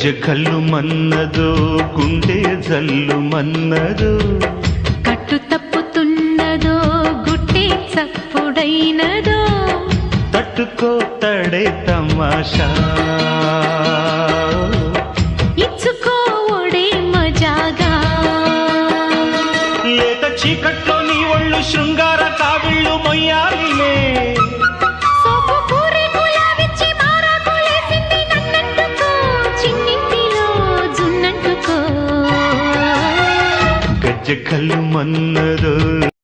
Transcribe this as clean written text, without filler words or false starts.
గజ్జె కళ్ళు మన్నదో గుండె జల్లు మన్నదో కట్టు తప్పుతున్నదో గుట్టే చప్పుడైనదో తట్టుకో తడే తమాషా ఇచ్చుకో ఒడే మజాగా లేత చీకట్లో నీ ఒళ్ళు శృంగార కావిళ్ళు మొయ్యాలిలే సోపు పూరి కులావిచ్చి మారాకులేసింది నన్నంటుకో చిన్నింటిలో జున్నంటుకో గజ్జె కళ్ళు మన్నదో